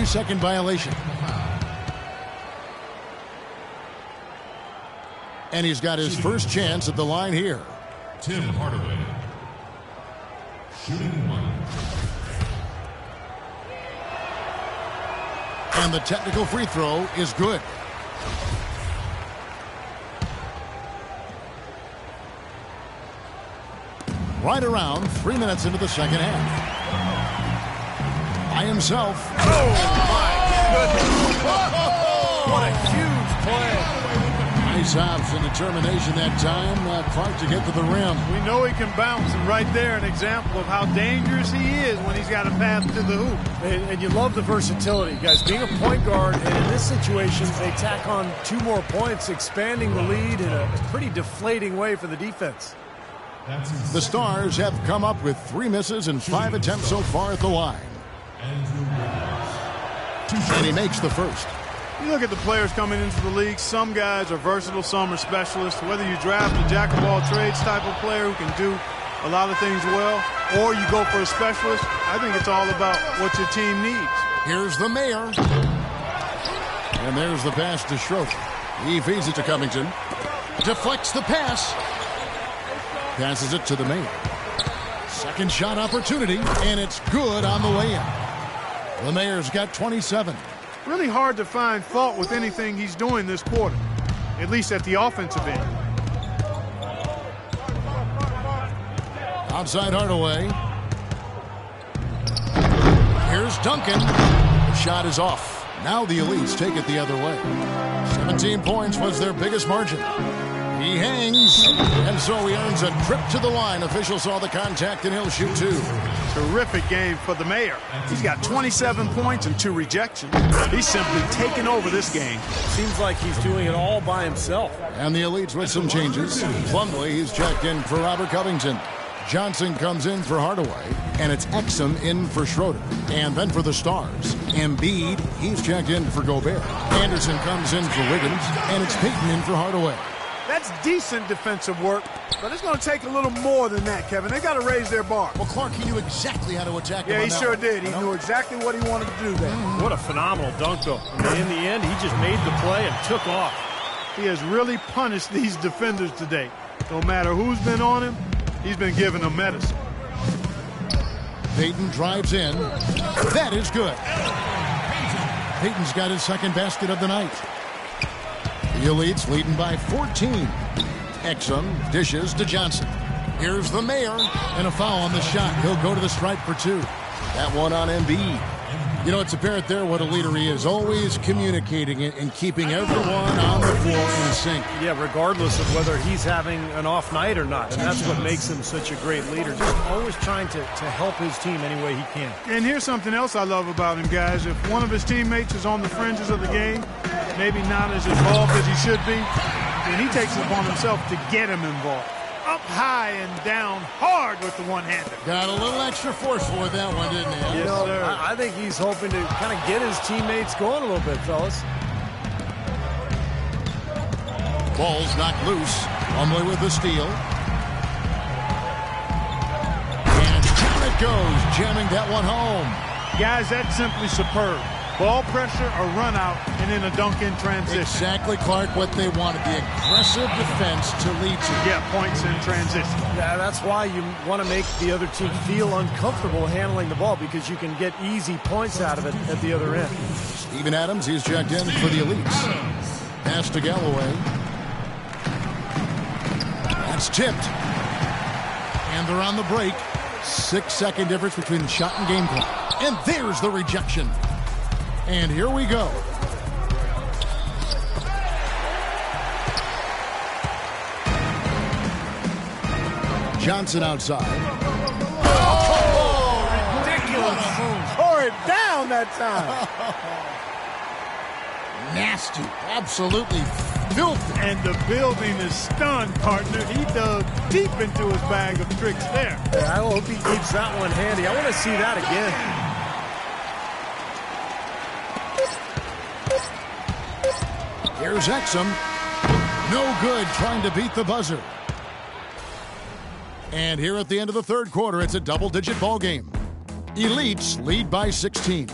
3-second violation. And he's got his first chance at the line here. Tim Hardaway. Shooting one. And the technical free throw is good. Right around 3 minutes into the second half. By himself. Oh, my goodness. What a huge play. Nice hops and determination that time. Clark to get to the rim. We know he can bounce, and right there an example of how dangerous he is when he's got a path to the hoop. And you love the versatility, guys. Being a point guard, and in this situation, they tack on 2 more points, expanding the lead in a pretty deflating way for the defense. The Stars have come up with 3 misses and 5 attempts so far at the line. And he makes the first. You look at the players coming into the league, some guys are versatile, some are specialists. Whether you draft a jack-of-all-trades type of player who can do a lot of things well, or you go for a specialist, I think it's all about what your team needs. Here's the Mayor. And there's the pass to Schroeder. He feeds it to Covington. Deflects the pass. Passes it to the Mayor. Second shot opportunity, and it's good on the way in. The Mayor's got 27. Really hard to find fault with anything he's doing this quarter, at least at the offensive end. Outside Hardaway. Here's Duncan. The shot is off. Now the Elites take it the other way. 17 points was their biggest margin. He hangs, and so he earns a trip to the line. Official saw the contact, and he'll shoot 2. Terrific game for the Mayor. He's got 27 points and 2 rejections. He's simply taken over this game. Seems like he's doing it all by himself. And the Elites with some changes. Plumlee, he's checked in for Robert Covington. Johnson comes in for Hardaway, and it's Exum in for Schroeder. And then for the Stars, Embiid, he's checked in for Gobert. Anderson comes in for Wiggins, and it's Payton in for Hardaway. That's decent defensive work, but it's going to take a little more than that, Kevin. They got to raise their bar. Well, Clark, he knew exactly how to attack him. Yeah, he sure did. He knew exactly what he wanted to do there. What a phenomenal dunk, though. In the end, he just made the play and took off. He has really punished these defenders today. No matter who's been on him, he's been giving them medicine. Payton drives in. That is good. Payton's got his second basket of the night. The Elites leading by 14. Exum dishes to Johnson. Here's the Mayor, and a foul on the shot. He'll go to the stripe for 2. That one on Embiid. You know, it's apparent there what a leader he is. Always communicating and keeping everyone on the floor in sync. Yeah, regardless of whether he's having an off night or not. And that's what makes him such a great leader. Just always trying to help his team any way he can. And here's something else I love about him, guys. If one of his teammates is on the fringes of the game, maybe not as involved as he should be, then he takes it upon himself to get him involved. Up high and down hard with the one-hander. Got a little extra forceful with that one, didn't he? Yes, sir. I think he's hoping to kind of get his teammates going a little bit, fellas. Ball's knocked loose. Plumlee with the steal. And down it goes, jamming that one home. Guys, that's simply superb. Ball pressure, a run out, and then a dunk in transition. Exactly, Clark, what they wanted. The aggressive defense to lead to. Yeah, points in transition. Yeah, that's why you want to make the other team feel uncomfortable handling the ball, because you can get easy points out of it at the other end. Steven Adams, he's checked in for the Elites. Pass to Galloway. That's tipped. And they're on the break. 6-second difference between the shot and game clock. And there's the rejection. And here we go. Johnson outside. Oh, ridiculous. Tore it down that time. Nasty. Absolutely filthy. And the building is stunned, partner. He dug deep into his bag of tricks there. Yeah, I hope he keeps that one handy. I want to see that again. Here's Exum. No good, trying to beat the buzzer. And here at the end of the third quarter, it's a double-digit ball game. Elites lead by 16.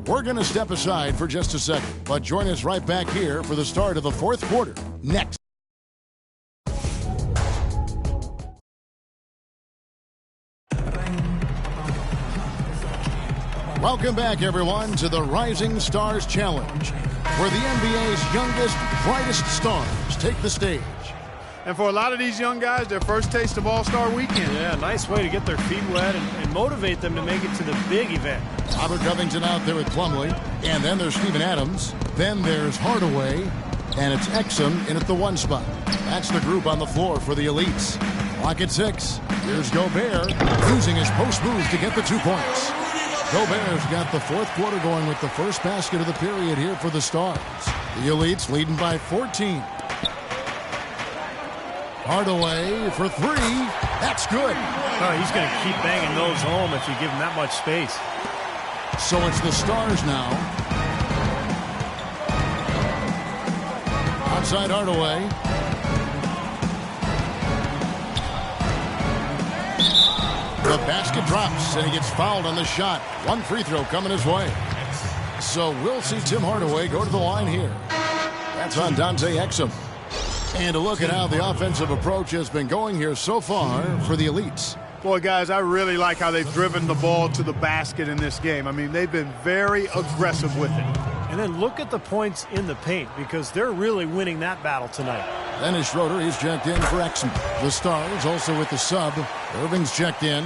We're going to step aside for just a second, but join us right back here for the start of the fourth quarter. Next. Welcome back, everyone, to the Rising Stars Challenge, where the NBA's youngest, brightest stars take the stage. And for a lot of these young guys, their first taste of All-Star Weekend. Yeah, nice way to get their feet wet and motivate them to make it to the big event. Robert Covington out there with Plumlee, and then there's Steven Adams, then there's Hardaway, and it's Exum in at the 1 spot. That's the group on the floor for the elites. Clock at 6. Here's Gobert using his post move to get the 2 points. Gobert's got the fourth quarter going with the first basket of the period here for the Stars. The elites leading by 14. Hardaway for 3. That's good. Oh, he's going to keep banging those home if you give him that much space. So it's the Stars now. Outside Hardaway. The basket drops, and he gets fouled on the shot. 1 free throw coming his way. So we'll see Tim Hardaway go to the line here. That's on Dante Exum. And a look at how the offensive approach has been going here so far for the elites. Boy, guys, I really like how they've driven the ball to the basket in this game. I mean, they've been very aggressive with it. And then look at the points in the paint, because they're really winning that battle tonight. Dennis Schroeder, he's checked in for Exum. The Stars also with the sub. Irving's checked in.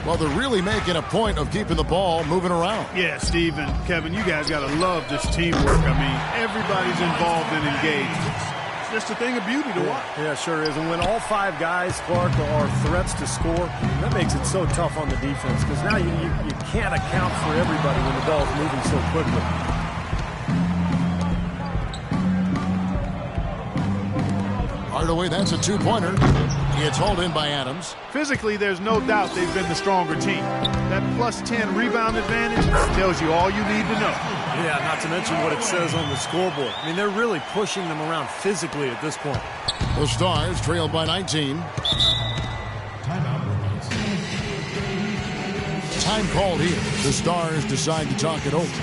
Well, they're really making a point of keeping the ball moving around. Yeah, Steve and Kevin, you guys got to love this teamwork. I mean, everybody's involved and engaged. It's just a thing of beauty to watch. Yeah, sure is. And when all 5 guys, Clark, are threats to score, that makes it so tough on the defense, because now you can't account for everybody when the ball's moving so quickly. Hardaway, that's a 2-pointer. It's hauled in by Adams. Physically, there's no doubt they've been the stronger team. That plus 10 rebound advantage tells you all you need to know. Yeah, not to mention what it says on the scoreboard. I mean, they're really pushing them around physically at this point. The Stars trailed by 19. Time called here. The Stars decide to talk it over.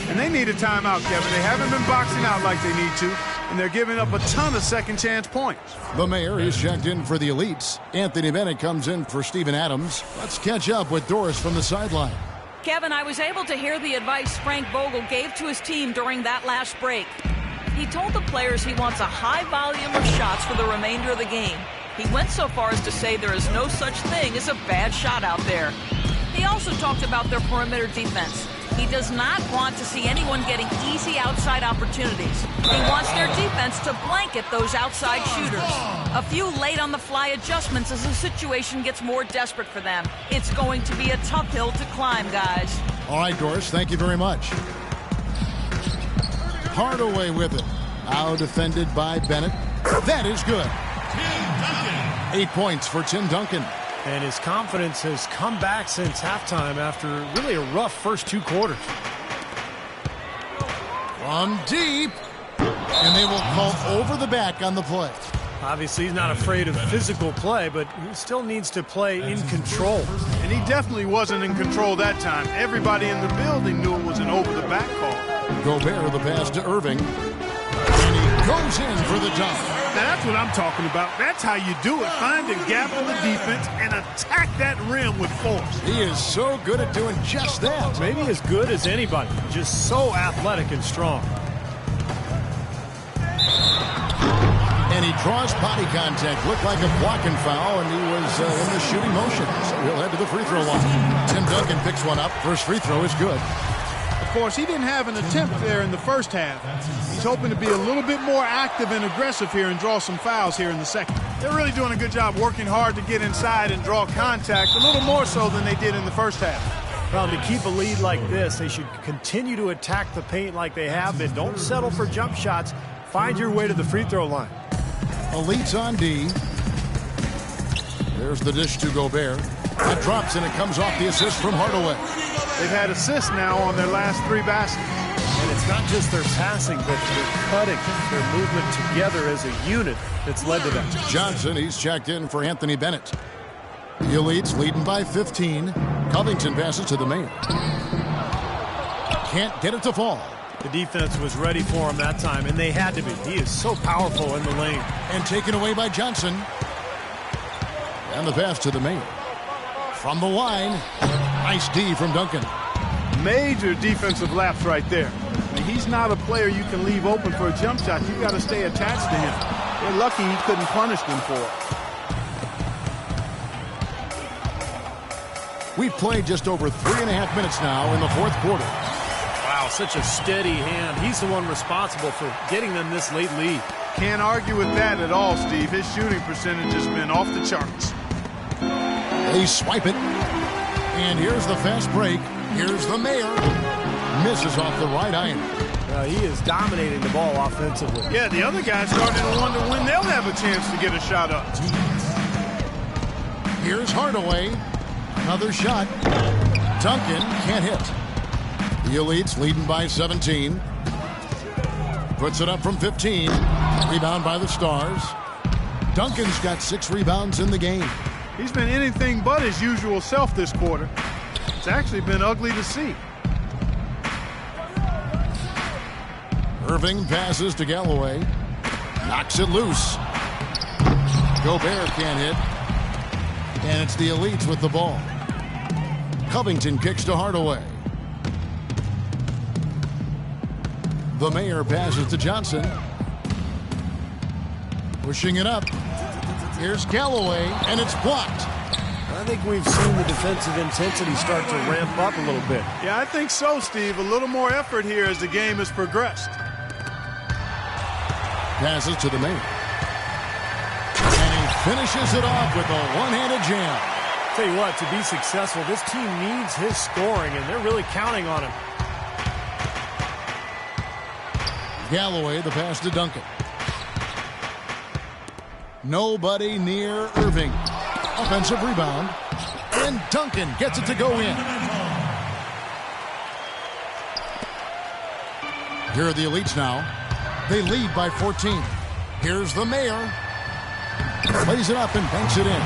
And they need a timeout, Kevin. They haven't been boxing out like they need to, and they're giving up a ton of second-chance points. The mayor is checked in for the elites. Anthony Bennett comes in for Steven Adams. Let's catch up with Doris from the sideline. Kevin, I was able to hear the advice Frank Vogel gave to his team during that last break. He told the players he wants a high volume of shots for the remainder of the game. He went so far as to say there is no such thing as a bad shot out there. He also talked about their perimeter defense. He does not want to see anyone getting easy outside opportunities. He wants their defense to blanket those outside shooters. A few late-on-the-fly adjustments as the situation gets more desperate for them. It's going to be a tough hill to climb, guys. All right, Doris, thank you very much. Hardaway with it. Now defended by Bennett. That is good. 8 points for Tim Duncan. And his confidence has come back since halftime after really a rough first 2 quarters. From deep. And they will call over the back on the play. Obviously, he's not afraid of physical play, but he still needs to play in control. And he definitely wasn't in control that time. Everybody in the building knew it was an over-the-back call. Gobert, the pass to Irving. And he goes in for the dunk. Now, that's what I'm talking about. That's how you do it. Find a gap in the defense and attack that rim with force. He is so good at doing just that. Maybe as good as anybody. Just so athletic and strong. And he draws body contact. Looked like a blocking foul, and he was in the shooting motion. So he'll head to the free throw line. Tim Duncan picks one up. First free throw is good. Of course, he didn't have an attempt there in the first half. He's hoping to be a little bit more active and aggressive here and draw some fouls here in the second. They're really doing a good job working hard to get inside and draw contact, a little more so than they did in the first half. Well, to keep a lead like this, they should continue to attack the paint like they have been. Don't settle for jump shots. Find your way to the free throw line. Elites on D. There's the dish to Gobert. That drops, and it comes off the assist from Hardaway. They've had assists now on their last 3 baskets. And it's not just their passing, but their cutting, their movement together as a unit that's led to that. Johnson, he's checked in for Anthony Bennett. The elites leading by 15. Covington passes to the mayor. Can't get it to fall. The defense was ready for him that time, and they had to be. He is so powerful in the lane. And taken away by Johnson. And the pass to the mayor. From the line. Nice D from Duncan. Major defensive lapse right there. I mean, he's not a player you can leave open for a jump shot. You got to stay attached to him. They're lucky he couldn't punish them for it. We've played just over 3.5 minutes now in the fourth quarter. Wow, such a steady hand. He's the one responsible for getting them this late lead. Can't argue with that at all, Steve. His shooting percentage has been off the charts. They swipe it. And here's the fast break. Here's the mayor. Misses off the right iron. He is dominating the ball offensively. Yeah, the other guy's starting to wonder when they'll have a chance to get a shot up. Here's Hardaway. Another shot. Duncan can't hit. The Elites leading by 17. Puts it up from 15. Rebound by the Stars. Duncan's got 6 rebounds in the game. He's been anything but his usual self this quarter. It's actually been ugly to see. Irving passes to Galloway. Knocks it loose. Gobert can't hit. And it's the Elites with the ball. Covington kicks to Hardaway. The mayor passes to Johnson. Pushing it up. Here's Galloway, and it's blocked. I think we've seen the defensive intensity start to ramp up a little bit. Yeah, I think so, Steve. A little more effort here as the game has progressed. Passes to the mayor. And he finishes it off with a one-handed jam. Tell you what, to be successful, this team needs his scoring, and they're really counting on him. Galloway, the pass to Duncan. Nobody near Irving. Offensive rebound. And Duncan gets it to go in. Here are the Elites now. They lead by 14. Here's the mayor. Plays it up and banks it in.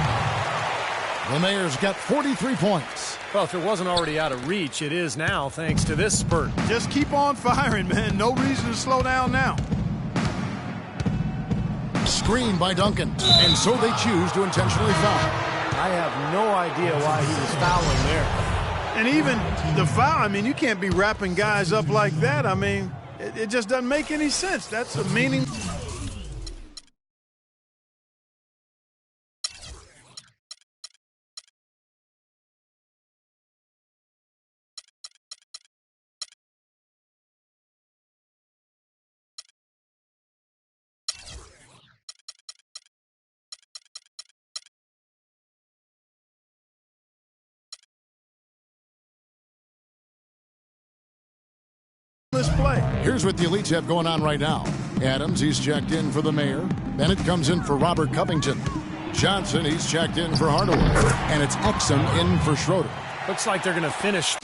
The mayor's got 43 points. Well, if it wasn't already out of reach, it is now thanks to this spurt. Just keep on firing, man. No reason to slow down now. Screen by Duncan, and so they choose to intentionally foul. I have no idea why he was fouling there. And even the foul, I mean, you can't be wrapping guys up like that. I mean, it just doesn't make any sense. That's a meaning. Play. Here's what the Elites have going on right now. Adams, he's checked in for the mayor. Bennett comes in for Robert Covington. Johnson, he's checked in for Hardaway. And it's Exum in for Schroeder. Looks like they're going to finish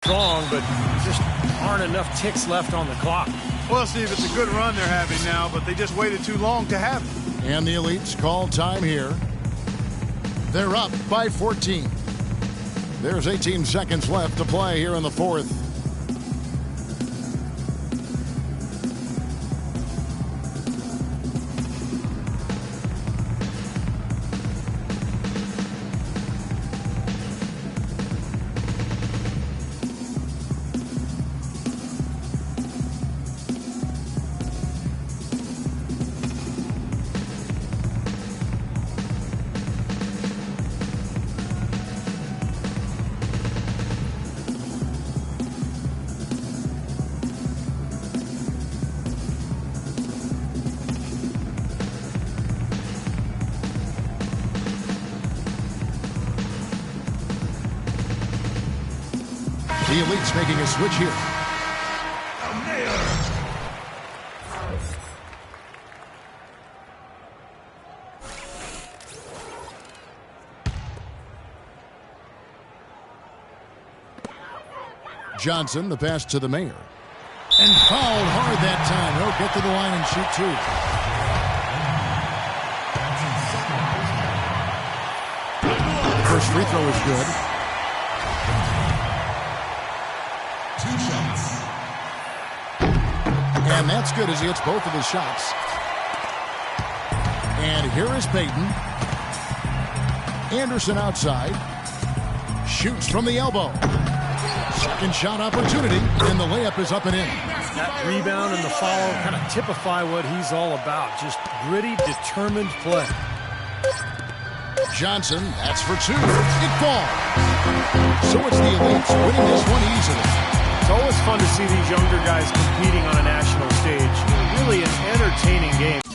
strong, but just aren't enough ticks left on the clock. Well, Steve, it's a good run they're having now, but they just waited too long to have it. And the Elites call time here. They're up by 14. There's 18 seconds left to play here in the fourth. The Elites making a switch here. Johnson, the pass to the mayor. And fouled hard that time. He'll get to the line and shoot two. First free throw is good. 2 shots. And that's good as he hits both of his shots. And here is Payton. Anderson outside. Shoots from the elbow. Second shot opportunity, and the layup is up and in. That rebound and the follow kind of typify what he's all about. Just gritty, determined play. Johnson, that's for 2. It falls. So it's the Elites winning this one easily. It's always fun to see these younger guys competing on a national stage. Really an entertaining game.